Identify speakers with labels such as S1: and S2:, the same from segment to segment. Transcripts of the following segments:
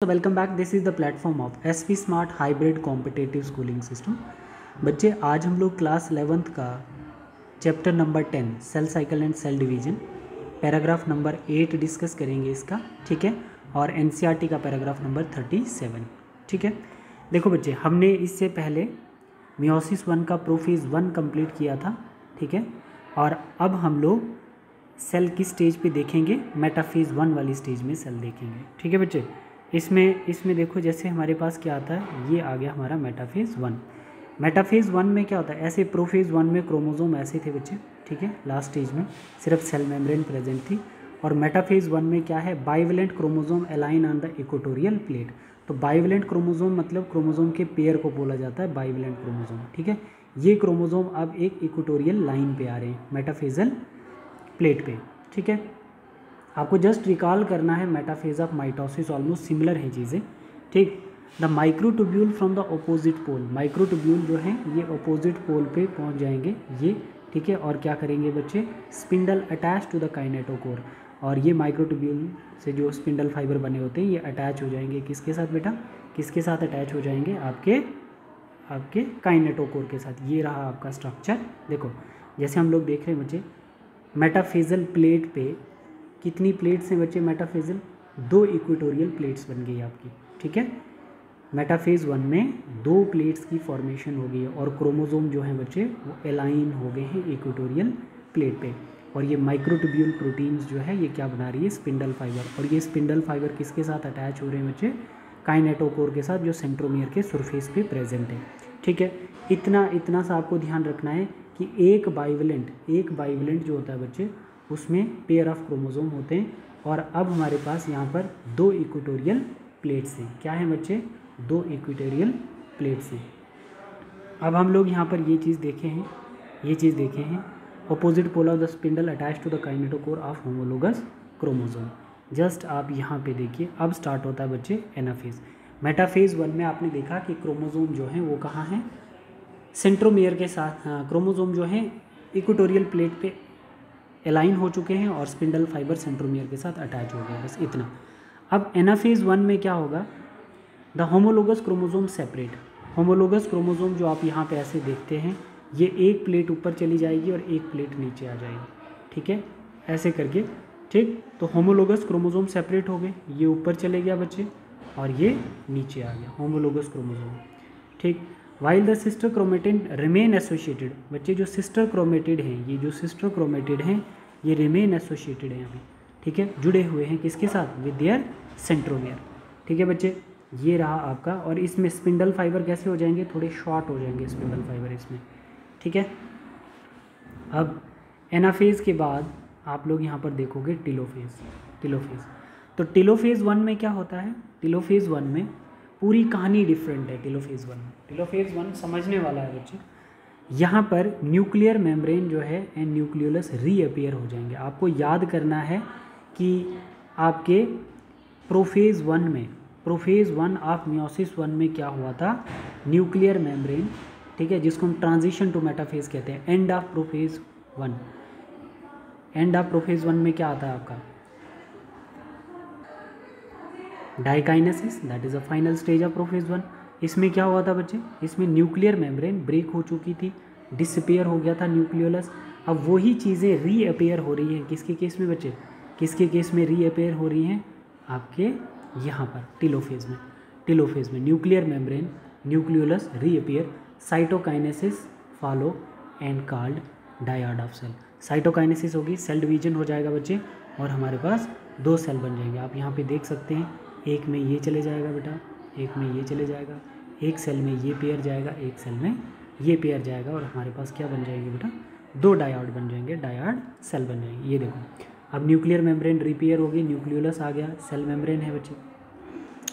S1: Welcome back. This is the platform of SP smart hybrid competitive schooling system. बच्चे आज हम लोग class 11th का chapter number 10 cell cycle and cell division paragraph number 8 discuss करेंगे इसका, ठीक है। और एनसीईआरटी का पैराग्राफ नंबर 37, ठीक है। देखो बच्चे, हमने इससे पहले मियोसिस 1 का प्रोफेज 1 कंप्लीट किया था, ठीक है। और अब हम लोग सेल की स्टेज पे देखेंगे, मेटाफेज 1 वाली स्टेज में सेल देखेंगे, ठीक है बच्चे। इसमें देखो, जैसे हमारे पास क्या आता है, ये आ गया हमारा मेटाफेज 1। मेटाफेज 1 में क्या होता है, ऐसे प्रोफेज 1 में क्रोमोसोम ऐसे थे बच्चे, ठीक है। लास्ट स्टेज में सिर्फ सेल मेम्ब्रेन प्रेजेंट थी। और मेटाफेज 1 में क्या है, bivalent chromosome align on the equatorial plate. तो बाइवेलेंट क्रोमोसोम मतलब क्रोमोसोम के पेयर को बोला जाता है बाइवेलेंट क्रोमोसोम, ठीक है। ये क्रोमोसोम अब एक इक्वेटोरियल लाइन पे आ रहे हैं, मेटाफेजल प्लेट पे, ठीक है। आपको जस्ट रिकॉल करना है, metaphase of mitosis almost similar है चीज़ें, ठीक। The microtubule from the opposite pole, microtubule जो है ये अपोजिट पोल पे पहुंच जाएंगे ये, ठीक है। और क्या करेंगे बच्चे, spindle attach to the kinetochore. और ये माइक्रोट्यूब्यूल से जो स्पिंडल फाइबर बने होते हैं ये अटैच हो जाएंगे किसके साथ बेटा, किसके साथ अटैच हो जाएंगे, आपके काइनेटोकोर के साथ। ये रहा आपका स्ट्रक्चर। देखो जैसे हम लोग देख रहे हैं बच्चे, मेटाफेजल प्लेट पे कितनी प्लेट्स हैं बच्चे, मेटाफेजल 2 इक्वेटोरियल प्लेट्स बन गई आपकी, ठीक है। मेटाफेज 1 में 2 प्लेट्स की फॉर्मेशन हो गई है और क्रोमोसोम जो है बच्चे वो अलाइन हो गए हैं इक्वेटोरियल प्लेट पे। और ये माइक्रोट्यूब्यूल प्रोटीन्स जो है ये क्या बना रही है, स्पिंडल फाइबर। और ये स्पिंडल फाइबर किसके साथ अटैच हो रहे हैं बच्चे, काइनेटोकोर के साथ, जो सेंट्रोमियर के सरफेस पे प्रेजेंट है, ठीक है। इतना सा आपको ध्यान रखना है कि एक बाइवेलेंट जो होता है बच्चे, उसमें पेयर ऑफ क्रोमोसोम होते हैं। और अब हमारे पास यहाँ पर 2 इक्वेटोरियल प्लेट्स हैं। क्या है बच्चे, 2 इक्वेटोरियल प्लेट्स हैं। अब हम लोग यहाँ पर ये चीज़ देखे हैं, opposite pole of the spindle attach to the kinetochore of homologous chromosome. Just आप यहाँ पे देखिए, अब स्टार्ट होता है बच्चे एनाफेज। मेटाफेज 1 में आपने देखा कि क्रोमोसोम जो है वो कहाँ हैं, सेंट्रोमियर के साथ। क्रोमोसोम जो है इक्वेटोरियल प्लेट पे अलाइन हो चुके हैं और स्पिंडल फाइबर सेंट्रोमियर के साथ अटैच हो गया, बस इतना। अब एनाफेज 1 में क्या होगा, the homologous chromosome separate. Homologous chromosome जो आप यहाँ पे ऐसे देखते हैं, ये एक प्लेट ऊपर चली जाएगी और एक प्लेट नीचे आ जाएगी, ठीक है, ऐसे करके, ठीक। तो होमोलोगस क्रोमोसोम सेपरेट हो गए, ये ऊपर चले गया बच्चे और ये नीचे आ गया होमोलोगस क्रोमोसोम, ठीक। While the sister chromatid remain associated, बच्चे जो सिस्टर क्रोमेटिड हैं, ये जो सिस्टर क्रोमेटिड हैं ये रिमेन एसोसिएटेड हैं अभी, ठीक है, जुड़े हुए हैं किसके साथ, विद देयर सेंट्रोमियर, ठीक है बच्चे। ये रहा आपका। और इसमें स्पिंडल फाइबर कैसे हो जाएंगे, थोड़े शॉर्ट हो जाएंगे स्पिंडल फाइबर इसमें, ठीक है। अब एनाफेज के बाद आप लोग यहाँ पर देखोगे टेलोफेज। तो टेलोफेज 1 में क्या होता है, टेलोफेज 1 में पूरी कहानी डिफरेंट है। टेलोफेज 1 समझने वाला है बच्चे। यहाँ पर न्यूक्लियर मेम्ब्रेन जो है एंड न्यूक्लियोलस रीअपियर हो जाएंगे। आपको याद करना है कि आपके प्रोफेज 1 ऑफ मियोसिस 1 में क्या हुआ था, न्यूक्लियर मेम्ब्रेन, ठीक है, जिसको हम ट्रांजिशन टू मेटाफेज कहते हैं। एंड ऑफ प्रोफेज 1 में क्या आता है आपका, diakinesis, that is a final stage of prophase 1। इसमें क्या हुआ था बच्चे, इसमें न्यूक्लियर मेम्ब्रेन ब्रेक हो चुकी थी, डिसअपियर हो गया था न्यूक्लियोलस। अब वही चीज़ें रीअपियर हो रही हैं किसके केस में बच्चे, किसके केस में रीअपियर हो रही हैं, आपके यहाँ पर टेलोफेज में nuclear membrane nucleolus reappear, cytokinesis follow and called dyad of cell. Cytokinesis होगी, सेल डिवीजन हो जाएगा बच्चे और हमारे पास 2 सेल बन जाएंगे। आप यहाँ पे देख सकते हैं, एक में ये चले जाएगा बेटा, एक में ये चले जाएगा, एक सेल में ये पेयर जाएगा, एक सेल में ये पेयर जाएगा और हमारे पास क्या बन जाएंगे बेटा, 2 डायड बन जाएंगे, डायड सेल बन जाएंगे। ये देखो, अब न्यूक्लियर मेम्ब्रेन रिपेयर होगी, न्यूक्लियोलस आ गया, सेल मेम्ब्रेन है बच्चे,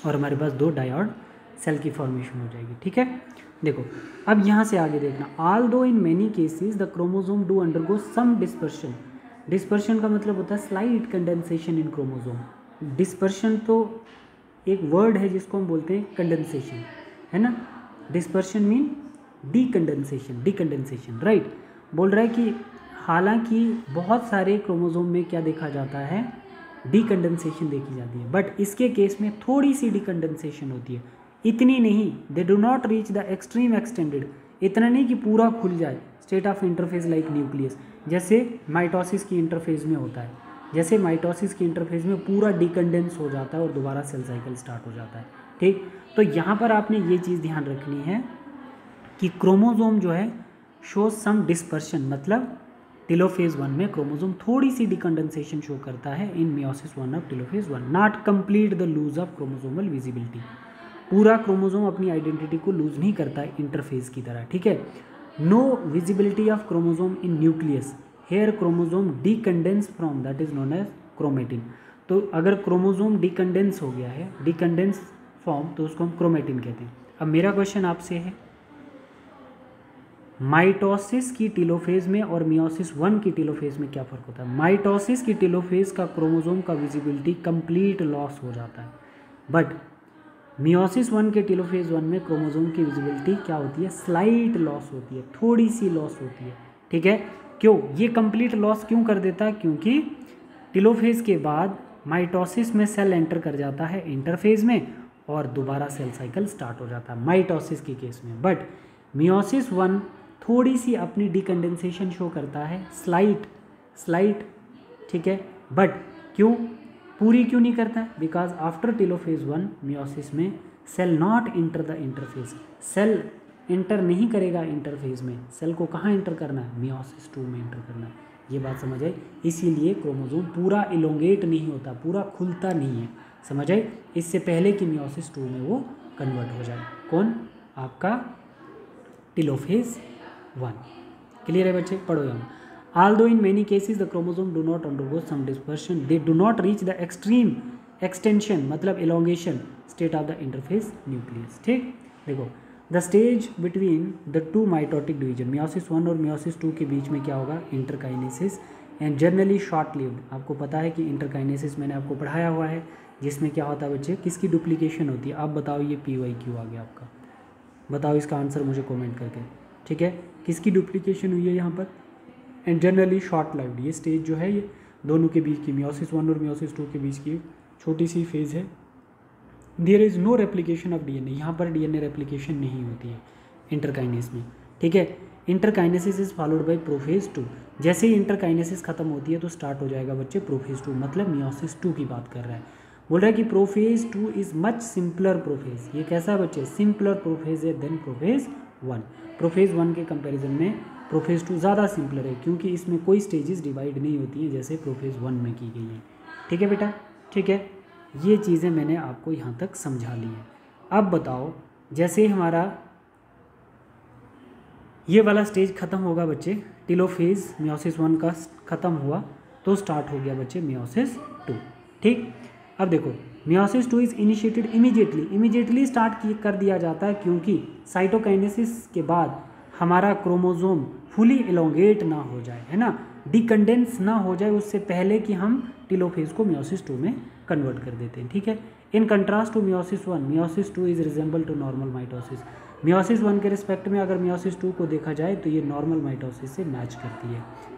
S1: और हमारे पास 2 डायड सेल की फॉर्मेशन हो जाएगी, ठीक है। देखो अब यहाँ से आगे देखना, although in many cases the chromosome do undergo some dispersion. Dispersion का मतलब होता है slight condensation in chromosome. Dispersion तो एक वर्ड है जिसको हम बोलते हैं कंडेंसेशन, है ना। Dispersion mean डीकंडेंसेशन, right. बोल रहा है कि हालांकि बहुत सारे क्रोमोसोम में क्या देखा जाता है, डीकंडेंसेशन देखी जाती है, बट इसके केस में थोड़ी सी डीकंडेंसेशन होती है, इतनी नहीं। They do not reach the extreme extended, इतना नहीं कि पूरा खुल जाए state of interphase like nucleus, जैसे माइटोसिस की इंटरफेज में होता है। जैसे माइटोसिस की इंटरफेज में पूरा डीकंडेंस हो जाता है और दोबारा सेल साइकिल स्टार्ट हो जाता है। ठीक, तो यहाँ पर आपने ये चीज़ ध्यान रखनी है कि क्रोमोजोम जो है शो सम डिस्पर्शन, मतलब टेलोफेज 1 में क्रोमोजोम थोड़ी सी डिकंडेंसेशन शो करता है in meiosis 1 of telophase 1, not complete the lose of chromosomal visibility. पूरा क्रोमोजोम अपनी आइडेंटिटी को लूज नहीं करता है इंटरफेज की तरह। ठीक है, no visibility of chromosome in nucleus, here chromosome decondense from, that is known as chromatin. तो अगर क्रोमोजोम डीकंडेंस हो गया है, डीकंडेंस फॉर्म, तो उसको हम क्रोमेटिन कहते हैं। अब मेरा क्वेश्चन आपसे है, माइटोसिस की टेलोफेज में और मियोसिस 1 की टेलोफेज में क्या फ़र्क होता है? माइटोसिस की टेलोफेज का क्रोमोजोम का विजिबिलिटी कंप्लीट लॉस हो जाता है, बट मियोसिस 1 के टेलोफेज 1 में क्रोमोजोम की विजिबिलिटी क्या होती है? स्लाइट लॉस होती है, थोड़ी सी लॉस होती है। ठीक है, क्यों? ये कंप्लीट लॉस क्यों कर देता है? क्योंकि टेलोफेज के बाद माइटोसिस में सेल एंटर कर जाता है इंटरफेज में और दोबारा सेल साइकिल स्टार्ट हो जाता है माइटोसिस के केस में। बट मियोसिस 1 थोड़ी सी अपनी डीकंडेंसेशन शो करता है, स्लाइट। ठीक है, बट क्यों? पूरी क्यों नहीं करता है? बिकॉज आफ्टर टेलोफेज 1 मियोसिस में cell not enter the interphase, cell enter नहीं करेगा इंटरफेज में। सेल को कहाँ इंटर करना है? मियोसिस 2 में इंटर करना है। ये बात समझ आई? इसीलिए क्रोमोजोम पूरा इलोंगेट नहीं होता, पूरा खुलता नहीं है, समझ आई? इससे पहले कि मियोसिस 2 में वो कन्वर्ट हो जाए। कौन? आपका टेलोफेज 1। क्लियर है बच्चे? पढ़ो यहाँ। Although in many cases the chromosome do not undergo some dispersion, they do not reach the extreme extension, मतलब elongation state of the interphase nucleus। ठीक, देखो the stage between the two mitotic division, meiosis 1 और meiosis 2 के बीच में क्या होगा? interkinesis and generally short lived। आपको पता है कि interkinesis मैंने आपको पढ़ाया हुआ है, जिसमें क्या होता है बच्चे? किसकी डुप्लीकेशन होती है? आप बताओ, ये PYQ आ गया आपका, बताओ इसका आंसर मुझे कमेंट करके। ठीक है, किसकी डुप्लीकेशन हुई है यहाँ पर? And generally short lived. ये स्टेज जो है ये दोनों के बीच की, मियोसिस 1 और मियोसिस 2 के बीच की छोटी सी फेज़ है। There is no replication of DNA, यहाँ पर DNA रेप्लिकेशन नहीं होती है इंटरकाइनेस में। ठीक है, interkinesis is followed by prophase 2। जैसे ही इंटरकाइनेसिस खत्म होती है तो स्टार्ट हो जाएगा बच्चे प्रोफेज 2, मतलब मियोसिस 2 की बात कर रहा है। बोल रहा है कि prophase 2 is much simpler prophase. ये कैसा है बच्चे? सिंपलर प्रोफेज है देन प्रोफेज 1। प्रोफेज 1 के कंपैरिजन में प्रोफेज 2 ज़्यादा सिंपलर है, क्योंकि इसमें कोई स्टेजेस डिवाइड नहीं होती हैं जैसे प्रोफेज 1 में की गई हैं। ठीक है बेटा? ठीक है, ये चीज़ें मैंने आपको यहाँ तक समझा ली हैं। अब बताओ, जैसे हमारा ये वाला स्टेज ख़त्म होगा बच्चे, टेलोफेज मियोसिस 1 का ख़त्म हुआ तो स्टार्ट हो गया बच्चे मियोसिस 2। ठीक, अब देखो meiosis 2 is initiated immediately start कर दिया जाता है, क्योंकि साइटोकाइनेसिस के बाद हमारा क्रोमोजोम फुली एलोंगेट ना हो जाए, है ना, डिकंडेंस ना हो जाए, उससे पहले कि हम टेलोफेज को मियोसिस 2 में कन्वर्ट कर देते हैं। ठीक है, in contrast to meiosis 1, meiosis 2 is resemble to normal mitosis. Meiosis 1 के रिस्पेक्ट में अगर मियोसिस 2 को देखा जाए तो ये नॉर्मल माइटोसिस से मैच करती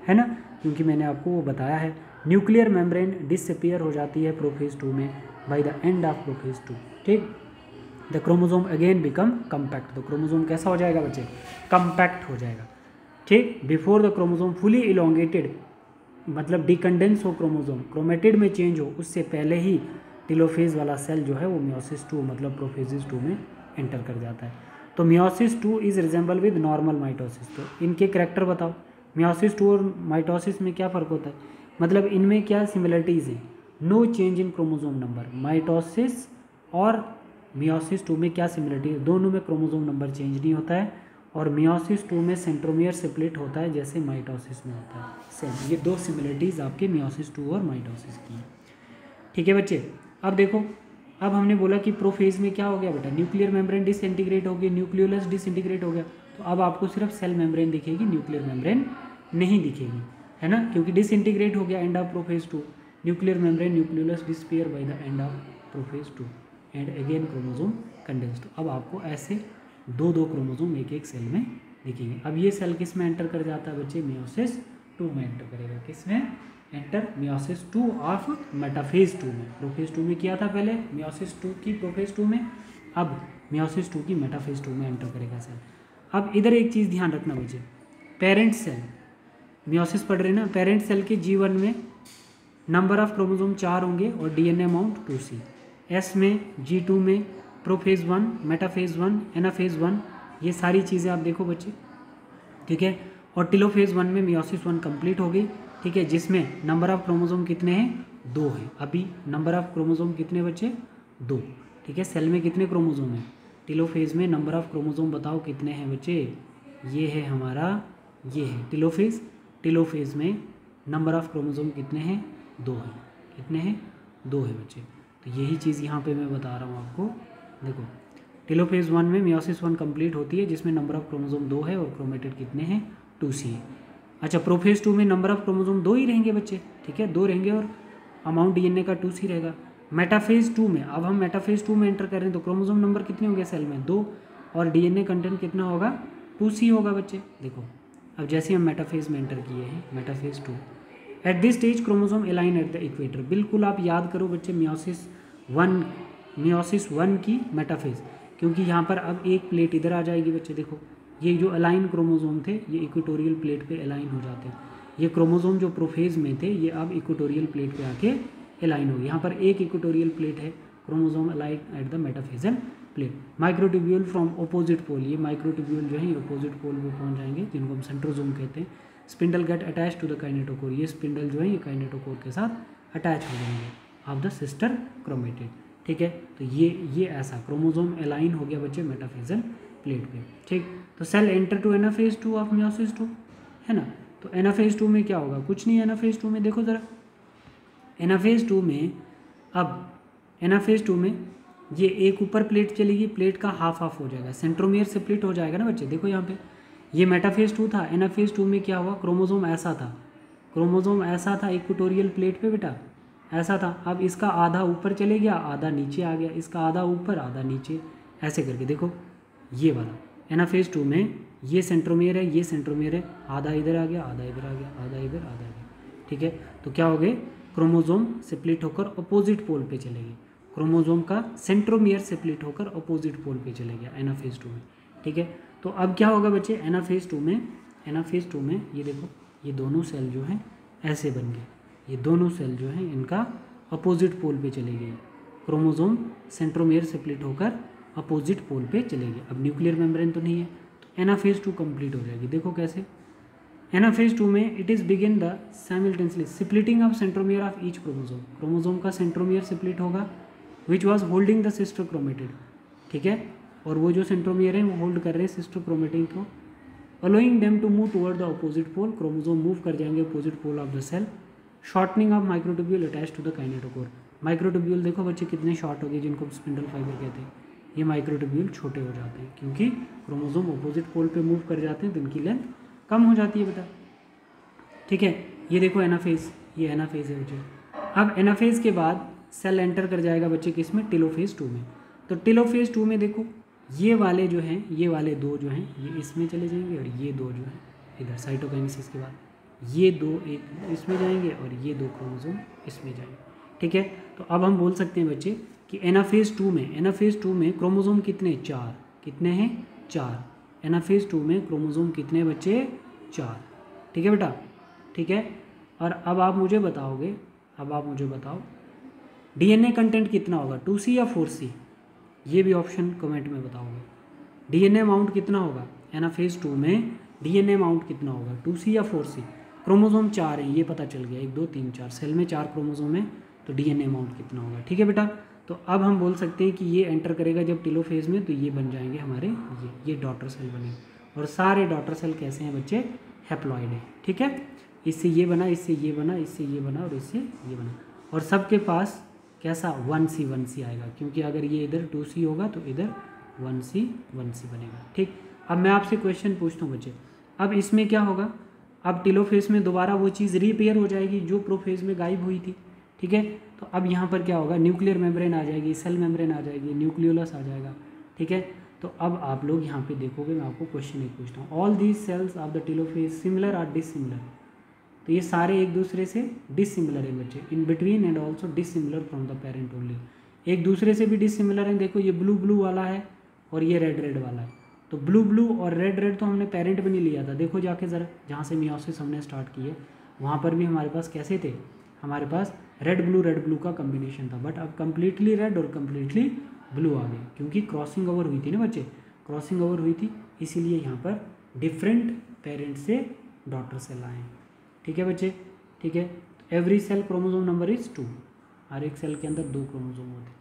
S1: है ना, क्योंकि मैंने आपको वो बताया है न्यूक्लियर मेम्ब्रेन डिसअपियर हो जाती है प्रोफेज 2 में by the end of prophase 2। ठीक, the chromosome again become compact. तो क्रोमोजोम कैसा हो जाएगा बच्चे? कम्पैक्ट हो जाएगा। ठीक, before the chromosome fully elongated, मतलब डिकंडेंस हो क्रोमोजोम, क्रोमेटिड में चेंज हो, उससे पहले ही टेलोफेज वाला सेल जो है वो मियोसिस 2 मतलब प्रोफेजिस 2 में एंटर कर जाता है। तो meiosis 2 is resemble with normal mitosis. तो इनके करैक्टर बताओ, मियोसिस 2 और माइटोसिस में क्या फ़र्क होता है? मतलब इनमें क्या सिमिलरिटीज़ हैं? No change in chromosome number. Mitosis और मियोसिस 2 में क्या सिमिलरिटी है? दोनों में क्रोमोजोम नंबर चेंज नहीं होता है, और मियोसिस 2 में सेंट्रोमियर स्प्लिट होता है जैसे माइटोसिस में होता है। सेम, ये दो सिमिलरिटीज़ आपके मियोसिस 2 और माइटोसिस की हैं। ठीक है बच्चे, अब देखो, अब हमने बोला कि प्रोफेज में क्या हो गया बेटा? न्यूक्लियर मेम्ब्रेन डिसइंटीग्रेट हो गया, न्यूक्लियोलस डिसइंटीग्रेट हो गया, तो अब आपको सिर्फ सेल मेम्ब्रेन दिखेगी, न्यूक्लियर मेम्ब्रेन नहीं दिखेगी, है ना, क्योंकि डिसइंटीग्रेट हो गया end of prophase 2। Nuclear membrane nucleolus disappear by the end of prophase 2 and again chromosome condensed. अब आपको ऐसे दो क्रोमोजोम एक सेल में दिखेंगे। अब ये सेल किस में एंटर कर जाता है बच्चे? मियोसिस 2 में एंटर करेगा। किस में? एंटर मियोसिस 2 ऑफ मेटाफेज 2 में। प्रोफेज 2 में किया था पहले, मियोसिस 2 की प्रोफेज 2 में, अब मियोसिस 2 की मेटाफेज 2 में एंटर करेगा सेल। अब इधर एक चीज़ ध्यान रखना बच्चे, पेरेंट सेल मियोसिस पढ़ रहे ना, पेरेंट सेल के G1 में नंबर ऑफ क्रोमोसोम 4 होंगे और DNA अमाउंट 2C। S में, G2 में, प्रोफेज 1, मेटाफेज 1, एनाफेज 1, ये सारी चीज़ें आप देखो बच्चे, ठीक है। और टेलोफेज 1 में मियोसिस 1 कंप्लीट हो गई, ठीक है, जिसमें नंबर ऑफ क्रोमोसोम कितने हैं, 2 हैं। अभी नंबर ऑफ क्रोमोसोम कितने बच्चे, 2, ठीक है। सेल में कितने क्रोमोसोम हैं, टेलोफेज में नंबर ऑफ क्रोमोसोम बताओ कितने हैं बच्चे, ये है हमारा, ये है टेलोफेज। टेलोफेज में नंबर ऑफ क्रोमोसोम कितने हैं, 2 हैं। कितने हैं, 2 है बच्चे। तो यही चीज़ यहाँ पे मैं बता रहा हूँ आपको। देखो टेलोफेज 1 में मियोसिस 1 कंप्लीट होती है जिसमें नंबर ऑफ क्रोमोसोम 2 है और क्रोमेटिड कितने हैं, 2C है। अच्छा, प्रोफेज 2 में नंबर ऑफ क्रोमोसोम 2 ही रहेंगे बच्चे, ठीक है, 2 रहेंगे और अमाउंट DNA का 2C रहेगा। मेटाफेज 2 में, अब हम मेटाफेज 2 में एंटर कर रहे हैं तो क्रोमोसोम नंबर कितने होंगे सेल में, 2, और DNA कंटेंट कितना होगा, 2C होगा बच्चे। देखो अब जैसे हम मेटाफेज में एंटर किए हैं, metaphase 2, at this stage chromosome align at the equator. बिल्कुल आप याद करो बच्चे मियोसिस 1 की मेटाफेज, क्योंकि यहाँ पर अब एक प्लेट इधर आ जाएगी बच्चे। देखो ये जो अलाइन क्रोमोसोम थे ये इक्वेटोरियल प्लेट पे अलाइन हो जाते हैं। ये क्रोमोसोम जो प्रोफेज में थे ये अब इक्वेटोरियल प्लेट पे आके अलाइन हो गए। यहाँ पर एक इक्वेटोरियल प्लेट है, chromosome align at the metaphasal plate. Microtubule from opposite pole, ये माइक्रोट्यूब्यूल जो है अपोजिट पोल पे पहुँच जाएंगे जिनको हम सेंट्रोसोम कहते हैं। Spindle get attach to the kinetochore, ये स्पिंडल जो है ये काइनेटोकोर के साथ अटैच हो जाएंगे ऑफ द सिस्टर क्रोमेटिड, ठीक है। तो ये ऐसा क्रोमोसोम अलाइन हो गया बच्चे मेटाफेजल प्लेट पे, ठीक। तो cell enter to anaphase 2 of meiosis 2, है ना। तो एनाफेज 2 में क्या होगा, कुछ नहीं। एनाफेज 2 में देखो ज़रा, एनाफेज 2 में, अब एनाफेज 2 में ये एक ऊपर प्लेट चलेगी, प्लेट का हाफ हाफ हो जाएगा, सेंट्रोमियर से प्लेट हो जाएगा ना बच्चे। देखो यहाँ पे ये मेटाफेज 2 था, एनाफेज 2 में क्या हुआ, क्रोमोसोम ऐसा था, क्रोमोसोम ऐसा था इक्वेटोरियल प्लेट पे बेटा, ऐसा था। अब इसका आधा ऊपर चले गया, आधा नीचे आ गया, इसका आधा ऊपर आधा नीचे, ऐसे करके देखो ये वाला। एनाफेज 2 में ये सेंट्रोमियर है, ये सेंट्रोमियर है, आधा इधर आ गया, आधा इधर आ गया, आधा इधर, आधा इधर, ठीक है। तो क्या हो गए, क्रोमोसोम स्प्लिट होकर अपोजिट पोल पे चलेगी, क्रोमोसोम का सेंट्रोमियर स्प्लिट होकर अपोजिट पोल पे चले गया एनाफेज 2 में, ठीक है। तो अब क्या होगा बच्चे, एनाफेज 2 में, एनाफेज 2 में ये देखो ये दोनों सेल जो हैं ऐसे बन गए, ये दोनों सेल जो हैं इनका अपोजिट पोल पे चले गए, क्रोमोसोम सेंट्रोमियर स्प्लिट होकर अपोजिट पोल पे चले गए। अब न्यूक्लियर मेम्ब्रेन तो नहीं है, तो एनाफेज 2 कंप्लीट हो जाएगी। देखो कैसे, एनाफेज 2 में it is begin the simultaneously splitting of centromere of each chromosome, chromosome का सेंट्रोमियर स्प्लिट होगा which was holding the sister chromatid, ठीक है। और वो जो सेंट्रोमियर है वो होल्ड कर रहे हैं सिस्टर क्रोमेटिड को, allowing them to move toward the opposite pole, chromosome move कर जाएंगे opposite pole of the cell. Shortening of microtubule attach to the kinetochore, microtubule देखो बच्चे कितने शॉर्ट हो गए जिनको स्पिंडल फाइबर कहते हैं, ये माइक्रोट्यूब्यूल छोटे हो जाते हैं क्योंकि क्रोमोसोम अपोजिट पोल पे मूव कर जाते हैं तो इनकी लेंथ कम हो जाती है बेटा, ठीक है। ये देखो एनाफेज, ये एनाफेज है बच्चे। अब एनाफेज के बाद सेल एंटर कर जाएगा बच्चे किस में, टेलोफेज 2 में। तो टेलोफेज 2 में देखो ये वाले जो हैं, ये वाले दो जो हैं ये इसमें चले जाएंगे और ये दो जो हैं इधर साइटोकाइनेसिस के बाद ये दो एक इसमें जाएंगे और ये दो क्रोमोसोम इसमें जाएंगे, ठीक है। तो अब हम बोल सकते हैं बच्चे कि एनाफेज 2 में, एनाफेज 2 में क्रोमोसोम कितने, 4, कितने हैं, 4। एनाफेज 2 में क्रोमोसोम कितने बच्चे, 4, ठीक है बेटा, ठीक है। और अब आप मुझे बताओगे, अब आप मुझे बताओ DNA कंटेंट कितना होगा, 2C या 4C, ये भी ऑप्शन कमेंट में बताओगे। DNA अमाउंट कितना होगा एनाफेज 2 में, DNA अमाउंट कितना होगा, 2C या 4C। क्रोमोसोम 4 हैं ये पता चल गया, 1 2 3 4, सेल में 4 क्रोमोसोम है तो DNA अमाउंट कितना होगा, ठीक है बेटा। तो अब हम बोल सकते हैं कि ये एंटर करेगा जब टेलोफेज में तो ये बन जाएंगे हमारे ये डॉटर सेल बनेंगे, और सारे डॉटर सेल कैसे हैं बच्चे, हैप्लॉइड है, ठीक है। इससे ये बना, इससे ये बना, इससे ये बना और इससे ये बना, और सबके पास कैसा 1C आएगा, क्योंकि अगर ये इधर 2C होगा तो इधर 1C बनेगा, ठीक। अब मैं आपसे क्वेश्चन पूछता हूँ बच्चे, अब इसमें क्या होगा, अब टेलोफेज में दोबारा वो चीज़ रीपेयर हो जाएगी जो प्रोफेज में गायब हुई थी, ठीक है। तो अब यहाँ पर क्या होगा, न्यूक्लियर मेम्ब्रेन आ जाएगी, सेल मेम्ब्रेन आ जाएगी, न्यूक्लियोलस आ जाएगा, ठीक है। तो अब आप लोग यहाँ पे देखोगे, मैं आपको क्वेश्चन एक पूछता हूँ, all these cells of the telophase similar or dissimilar. तो तो ये सारे एक दूसरे से डिसिमिलर है बच्चे, in between and also dissimilar from the parent only. एक दूसरे से भी डिसिमिलर हैं, देखो ये ब्लू ब्लू वाला है और ये रेड रेड वाला है। तो ब्लू ब्लू और रेड रेड तो हमने पेरेंट में नहीं लिया था, देखो जाके ज़रा जहाँ से मियोसिस हमने स्टार्ट की है वहाँ पर भी हमारे पास कैसे थे, हमारे पास रेड ब्लू का कम्बिनेशन था, बट अब कम्प्लीटली रेड और कम्प्लीटली ब्लू आ गए, क्योंकि क्रॉसिंग ओवर हुई थी ना बच्चे, क्रॉसिंग ओवर हुई थी, इसीलिए यहाँ पर डिफरेंट पेरेंट से डॉटर सेल आए। ठीक है बच्चे, ठीक है। Every cell chromosome number is 2, हर एक सेल के अंदर 2 क्रोमोसोम होते हैं।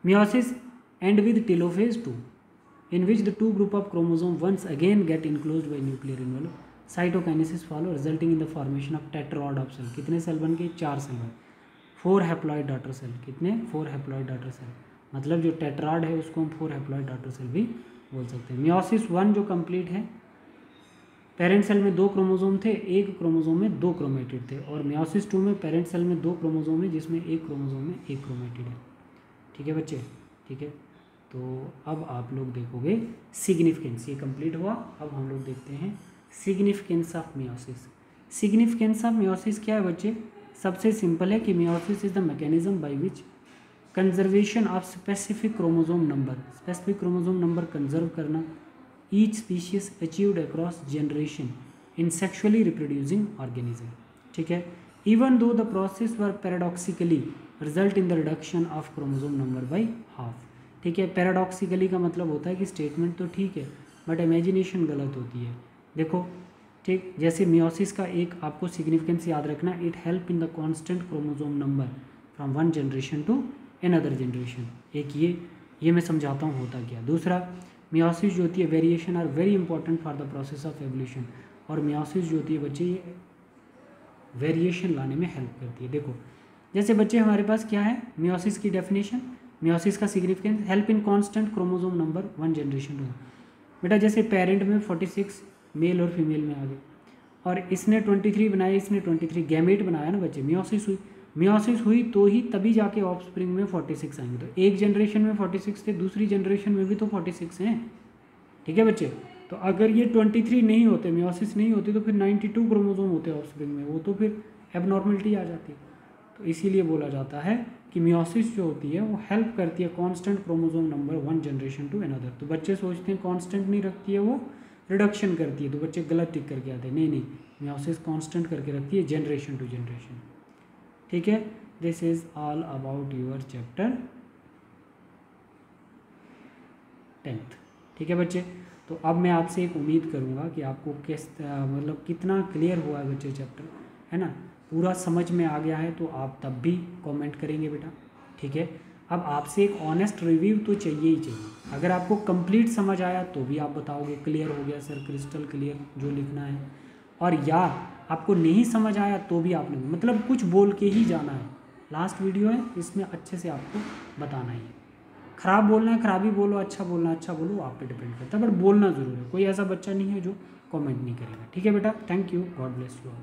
S1: Meiosis end with telophase 2 in which the two group of chromosome once again get enclosed by nuclear envelope. Cytokinesis follow resulting in the formation of tetrad of cell. कितने cell बन गए, 4 cell बन, 4 haploid daughter cell, कितने 4 haploid daughter cell, मतलब जो tetrad है उसको हम 4 हैप्लॉइड डॉटर सेल भी बोल सकते हैं। मियोसिस 1 जो कंप्लीट है, पेरेंट सेल में 2 क्रोमोसोम थे, एक क्रोमोसोम में 2 क्रोमेटिड थे, और मियोसिस 2 में पेरेंट सेल में 2 क्रोमोसोम है जिसमें एक क्रोमोसोम में 1 क्रोमेटिड है। ठीक है बच्चे, ठीक है। तो अब आप लोग देखोगे सिग्निफिकेंस, ये कंप्लीट हुआ। अब हम लोग देखते हैं significance of meiosis. Significance of meiosis क्या है बच्चे, सबसे सिंपल है कि meiosis is the mechanism by which conservation of specific chromosome number, specific chromosome number conserve करना, each species achieved across generation in sexually reproducing organism. ठीक है, even though the process were paradoxically result in the reduction of chromosome number by half. ठीक है, paradoxically का मतलब होता है कि स्टेटमेंट तो ठीक है बट इमेजिनेशन गलत होती है। देखो ठीक, जैसे मियोसिस का एक आपको सिग्निफिकेंस याद रखना, it help in the constant chromosome number from one generation to another generation. एक ये मैं समझाता हूँ होता क्या। दूसरा, मियोसिस जो होती है, variation are very important for the process of evolution, और मियोसिस जो होती है बच्चे ये वेरिएशन लाने में हेल्प करती है। देखो जैसे बच्चे हमारे पास क्या है, मियोसिस की डेफिनेशन, मियोसिस का significance, help in constant chromosome number one generation to. बेटा जैसे पेरेंट में 46 मेल और फीमेल में आ गए, और इसने 23 बनाए, इसने 23 गैमेट बनाया ना बच्चे, मियोसिस हुई तो ही तभी जाके ऑफस्प्रिंग में 46 आएंगे। तो एक जनरेशन में 46 थे, दूसरी जनरेशन में भी तो 46 हैं। ठीक है बच्चे, तो अगर ये 23 नहीं होते, मियोसिस नहीं होती, तो फिर 92 क्रोमोसोम होते ऑफस्प्रिंग में, वो तो फिर एबनॉर्मलिटी आ जाती। तो इसीलिए बोला जाता है कि मियोसिस जो होती है वो हेल्प करती है constant chromosome number one generation to another. तो बच्चे सोचते हैं कांस्टेंट नहीं रखती है, वो रिडक्शन करती है, तो बच्चे गलत टिक करके आते हैं। नहीं, मियोसिस कांस्टेंट करके रखती है जनरेशन टू जनरेशन। ठीक है, this is all about your chapter 10th। ठीक है बच्चे, तो अब मैं आपसे एक उम्मीद करूँगा कि आपको मतलब कितना क्लियर हुआ है बच्चे चैप्टर, है ना, पूरा समझ में आ गया है, तो आप तब भी कमेंट करेंगे बेटा। ठीक है, अब आपसे एक ऑनेस्ट रिव्यू तो चाहिए ही चाहिए। अगर आपको कंप्लीट समझ आया तो भी आप बताओगे क्लियर हो गया सर, क्रिस्टल क्लियर जो लिखना है, और या आपको नहीं समझ आया तो भी आपने मतलब कुछ बोल के ही जाना है। लास्ट वीडियो है, इसमें अच्छे से आपको बताना ही है। ख़राब बोलना है ख़राब ही बोलो, अच्छा बोलना अच्छा बोलो, आप पे डिपेंड करता है, बट बोलना ज़रूर है। कोई ऐसा बच्चा नहीं है जो कमेंट नहीं करेगा। ठीक है बेटा, thank you, God bless you all.